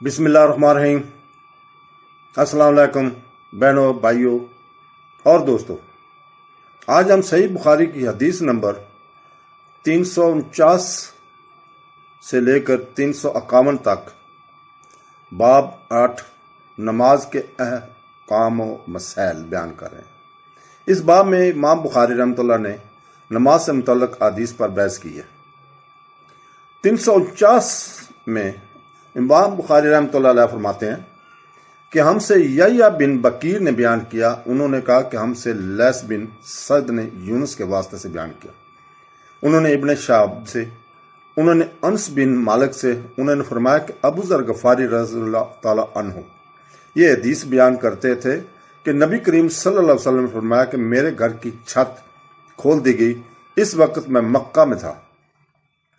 बिस्मिल्लाहिर्रहमानिर्रहीम। अस्सलाम वालेकुम बहनों, भाइयों और दोस्तों। आज हम सही बुखारी की हदीस नंबर 349 से लेकर 351 तक बाब 8 नमाज के अहकाम व मसाइल बयान कर रहे हैं। इस बाब में इमाम बुखारी रहमतुल्लाह ने नमाज से मुतल्लिक़ हदीस पर बहस की है। 349 में इमाम बुखारी रहमतुल्लाह अलैह फरमाते हैं कि हमसे यहया बिन बकीर ने बयान किया। उन्होंने कहा कि हमसे लैस बिन सद ने यूनुस के वास्ते से बयान किया। उन्होंने इब्न शाब से, उन्होंने अनस बिन मालिक से, उन्होंने फरमाया कि अबू ज़र गफ़ारी रज़ियल्लाहु ताला अन्हु ये हदीस बयान करते थे कि नबी करीम सल्लल्लाहु अलैहि वसल्लम ने फरमाया कि मेरे घर की छत खोल दी गई। इस वक्त मैं मक्का में था।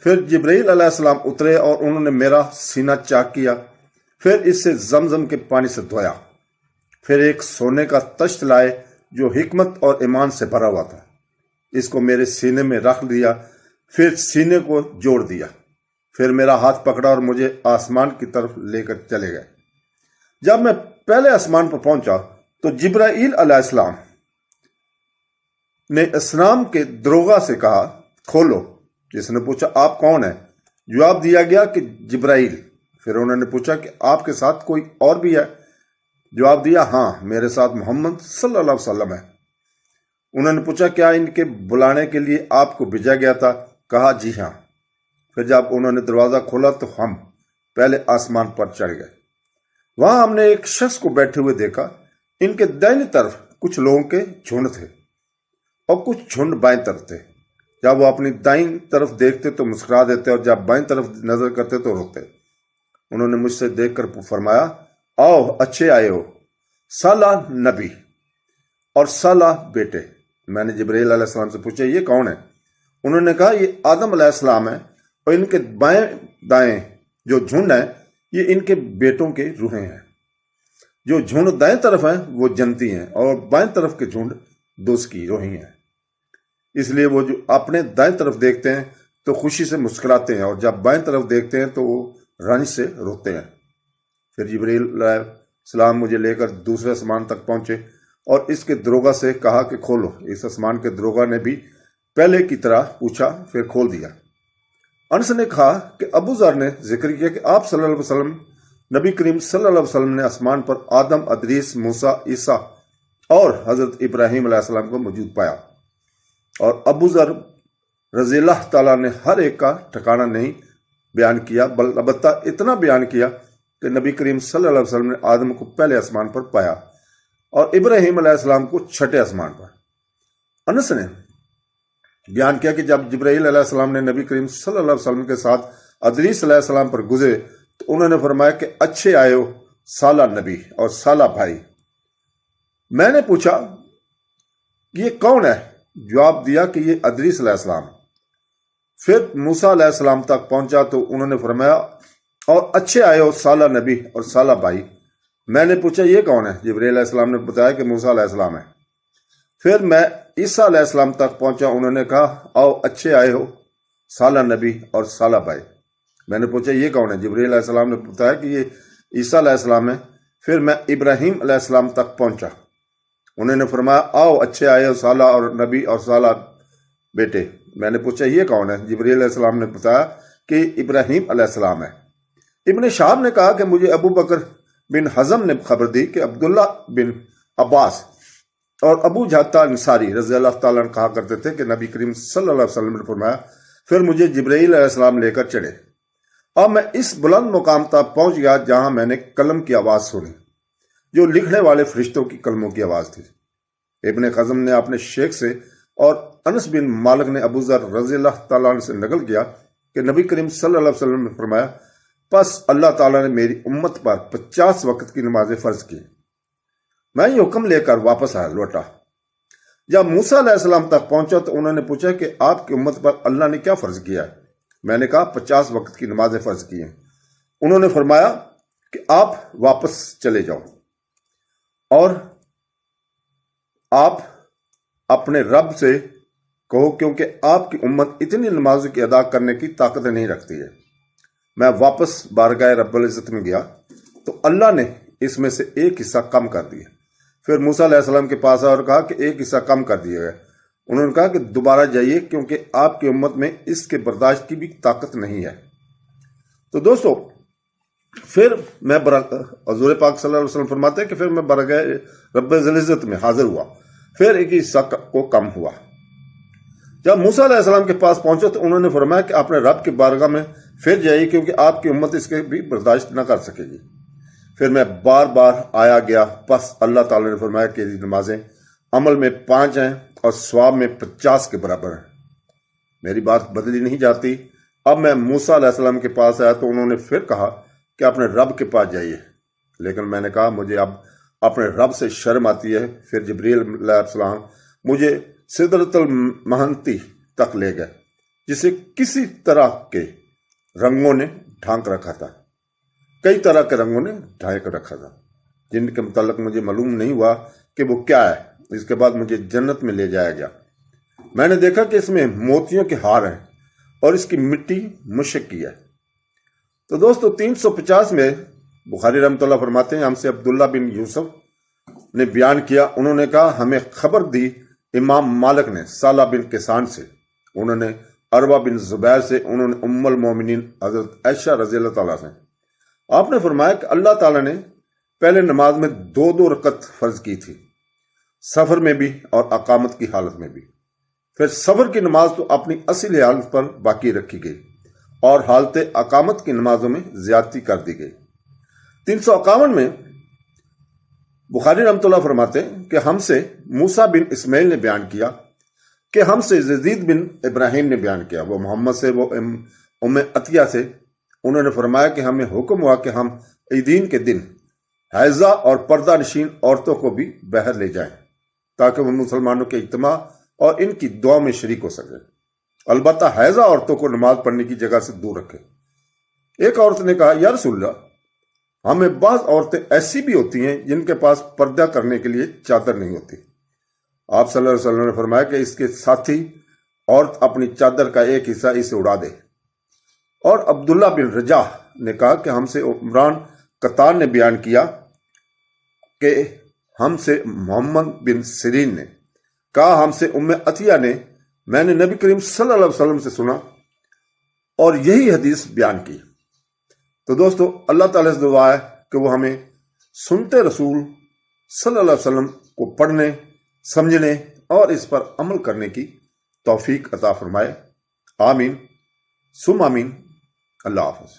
फिर जिब्रील अलैहिस्सलाम उतरे और उन्होंने मेरा सीना चाक किया, फिर इससे जमजम के पानी से धोया। फिर एक सोने का तश्त लाए जो हिकमत और ईमान से भरा हुआ था। इसको मेरे सीने में रख दिया, फिर सीने को जोड़ दिया। फिर मेरा हाथ पकड़ा और मुझे आसमान की तरफ लेकर चले गए। जब मैं पहले आसमान पर पहुंचा तो जिब्राईल अलैहिस्सलाम ने इस्लाम के दरोगा से कहा, खोलो। जिसने पूछा, आप कौन है? जवाब दिया गया कि जिब्राईल। फिर उन्होंने पूछा कि आपके साथ कोई और भी है? जवाब दिया, हाँ, मेरे साथ मोहम्मद सल्लल्लाहु अलैहि वसल्लम है। उन्होंने पूछा, क्या इनके बुलाने के लिए आपको भेजा गया था? कहा, जी हाँ। फिर जब उन्होंने दरवाज़ा खोला तो हम पहले आसमान पर चढ़ गए। वहां हमने एक शख्स को बैठे हुए देखा। इनके दाहिनी तरफ कुछ लोगों के झुंड थे और कुछ झुंड बाएं तरफ थे। जब वो अपनी दाईं तरफ देखते तो मुस्कुरा देते और जब बाईं तरफ नजर करते तो रोते। उन्होंने मुझसे देखकर फरमाया, आओ, अच्छे आए हो, साला नबी और साला बेटे। मैंने जिब्रील अलैहिस्सलाम से पूछा, ये कौन है? उन्होंने कहा, ये आदम अलैहिस्सलाम है और इनके बाएं दाएं जो झुंड है ये इनके बेटों के रूहें हैं। जो झुंड दाएं तरफ है वो जन्नती हैं और बाएं तरफ के झुंड दोस्त की रूहें हैं। इसलिए वो जो अपने दाएं तरफ देखते हैं तो खुशी से मुस्कुराते हैं और जब बाएं तरफ देखते हैं तो वो रंज से रोते हैं। फिर जिब्रील अलैहिस्सलाम मुझे लेकर दूसरे आसमान तक पहुंचे और इसके दरोगा से कहा कि खोलो। इस आसमान के दरोगा ने भी पहले की तरह पूछा, फिर खोल दिया। अनस ने कहा कि अबू ज़र ने जिक्र किया कि आप सल्लल्लाहु अलैहि वसल्लम, नबी करीम सल्लल्लाहु अलैहि वसल्लम ने आसमान पर आदम, अदरीस, मूसा, ईसा और हजरत इब्राहीम अलैहिस्सलाम को मौजूद पाया। और अबू ज़र रज़ियल्लाहु ताला ने हर एक का ठिकाना नहीं बयान किया, अलबत्ता इतना बयान किया कि नबी करीम सल्लल्लाहु अलैहि वसल्लम ने आदम को पहले आसमान पर पाया और इब्राहीम अलैहिस्सलाम को छठे आसमान पर। अनस ने बयान किया कि जब जिब्राईल अलैहिस्सलाम ने नबी करीम सल्लल्लाहु अलैहि वसल्लम के साथ अदरीस अलैहिस्सलाम पर गुजरे तो उन्होंने फरमाया कि अच्छे आए हो, साला नबी और साला भाई। मैंने पूछा, ये कौन है? जवाब दिया कि ये अदरीस अलैहिस्सलाम। फिर मूसा अलैहिस्सलाम तक पहुंचा तो उन्होंने फरमाया, और अच्छे आए हो, साला नबी और साला भाई। मैंने पूछा, ये कौन है? जिब्रील अलैहिस्सलाम ने बताया कि मूसा अलैहिस्सलाम है। फिर मैं ईसा अलैहिस्सलाम तक पहुंचा। उन्होंने कहा, आओ, अच्छे आए हो, साला नबी और साला भाई। मैंने पूछा, ये कौन है? जिब्रील अलैहिस्सलाम ने बताया कि ये ईसा अलैहिस्सलाम है। फिर मैं इब्राहीम अलैहिस्सलाम तक पहुंचा। उन्होंने फरमाया, आओ, अच्छे आए हो, साला और नबी और साला बेटे। मैंने पूछा, ये कौन है? जिब्रील अलैहिस्सलाम ने बताया कि इब्राहीम अलैहिस्सलाम है। इब्न शाब ने कहा कि मुझे अबू बकर बिन हज़म ने खबर दी कि अब्दुल्ला बिन अब्बास और अबू जाता अंसारी रज़ियल्लाहु ताला अन्हु कहा करते थे कि नबी करीम सल्लल्लाहु अलैहि वसल्लम ने फरमाया, फिर मुझे जिब्रील अलैहिस्सलाम लेकर चढ़े। अब मैं इस बुलंद मुकाम तक पहुंच गया जहां मैंने कलम की आवाज सुनी, जो लिखने वाले फरिश्तों की कलमों की आवाज थी। इब्न खज़म ने अपने शेख से और अनस बिन मालिक ने अबू ज़र रज़ियल्लाहु ताला अन्हु से नकल किया कि नबी करीम सल्लल्लाहु अलैहि वसल्लम ने फरमाया, बस अल्लाह ताला ने मेरी उम्मत पर 50 वक्त की नमाजें फर्ज की। मैं ये हुक्म लेकर वापस आया लौटा। जब मूसा अलैहिस्सलाम तक पहुंचा तो उन्होंने पूछा कि आपकी उम्मत पर अल्लाह ने क्या फर्ज किया है? मैंने कहा, 50 वक्त की नमाजें फर्ज की हैं। उन्होंने फरमाया कि आप वापस चले जाओ और आप अपने रब से कहो, क्योंकि आपकी उम्मत इतनी नमाजों की अदा करने की ताकत नहीं रखती है। मैं वापस बारगाह रब्बुल इज़्ज़त में गया تو اللہ نے اس میں سے ایک حصہ کم کر دیا۔ پھر موسیٰ علیہ السلام کے پاس آیا اور کہا کہ ایک حصہ کم کر دیا گیا۔ انہوں نے کہا کہ دوبارہ جائیے کیونکہ آپ کی امت میں اس کے برداشت کی بھی طاقت نہیں ہے۔ تو دوستو پھر میں حضور پاک صلی اللہ علیہ وسلم فرماتے ہیں کہ پھر میں برگاہ رب العزت میں حاضر ہوا، پھر ایک حصہ کو کم ہوا۔ جب موسیٰ علیہ السلام کے پاس پہنچے تو انہوں نے فرمایا کہ اپنے رب کی بارگاہ میں پھر جائیے کیونکہ آپ کی امت اس کے بھی برداشت نہ کر سکے گی۔ پھر میں بار بار آیا گیا، پس اللہ تعالی نے فرمایا کہ یہ نمازیں عمل میں 5 ہیں اور ثواب میں 50 کے برابر ہیں۔ میری بات بدلی نہیں جاتی۔ اب میں موسیٰ علیہ السلام کے پاس آیا تو انہوں نے پھر کہا کہ اپنے رب کے پاس جائیے، لیکن میں نے کہا مجھے اب اپنے رب سے شرم آتی ہے۔ پھر جبریل علیہ السلام مجھے سدرۃ المنتہا تک لے گئے، جسے کسی طرح کے رنگوں نے ڈھانک رکھا تھا، کئی طرح کے رنگوں نے ڈھانک رکھا تھا، جن کے متعلق مجھے معلوم نہیں ہوا کہ وہ کیا ہے۔ اس کے بعد مجھے جنت میں لے جایا گیا۔ میں نے دیکھا کہ اس میں موتیوں کے ہار ہیں اور اس کی مٹی مشک کی ہے۔ تو دوستو 350 میں بخاری رحمۃ اللہ فرماتے ہیں ہم سے عبداللہ بن یوسف نے بیان کیا، انہوں نے کہا ہمیں خبر دی امام مالک نے صالح بن کیسان سے، انہوں نے عروہ بن زبیر سے، انہوں نے ام المومنین حضرت عائشہ رضی اللہ تعالیٰ سے۔ آپ نے فرمایا کہ اللہ تعالیٰ نے پہلے نماز میں 2 رکعت فرض کی تھی، سفر میں بھی اور اقامت کی حالت میں بھی۔ پھر سفر کی نماز تو اپنی اصل حالت پر باقی رکھی گئی اور حالت اقامت کی نمازوں میں زیادتی کر دی گئی۔ 351 میں بخاری رحمۃ اللہ فرماتے ہیں کہ ہم سے موسیٰ بن اسماعیل نے بیان کیا کہ ہم سے یزید بن ابراہیم نے بیان کیا، وہ محمد سے، وہ ام عطیہ سے، انہوں نے فرمایا کہ ہمیں حکم ہوا کہ ہم عیدین کے دن حائضہ اور پردہ نشین عورتوں کو بھی باہر لے جائیں تاکہ وہ مسلمانوں کے اجتماع اور ان کی دعا میں شریک ہو سکے، البتہ حائضہ عورتوں کو نماز پڑھنے کی جگہ سے دور رکھے۔ ایک عورت نے کہا یا رسول اللہ، ہمیں بعض عورتیں ایسی بھی ہوتی ہیں جن کے پاس پردہ کرنے کے لیے چادر نہیں ہوتی۔ آپ صلی اللہ علیہ وسلم نے فرمایا کہ اس کے ساتھی عورت اپنی چادر کا ایک حصہ اسے اڑا دے۔ اور عبداللہ بن رجاح نے کہا کہ ہم سے عمران قطان نے بیان کیا کہ ہم سے محمد بن سیرین نے کہا ہم سے ام عطیہ نے، میں نے نبی کریم صلی اللہ علیہ وسلم سے سنا اور یہی حدیث بیان کی۔ تو دوستو اللہ تعالیٰ سے دعا ہے کہ وہ ہمیں سنتے رسول صلی اللہ علیہ وسلم کو پڑھنے، سمجھنے اور اس پر عمل کرنے کی توفیق عطا فرمائے۔ آمین ثم آمین۔ اللہ حافظ۔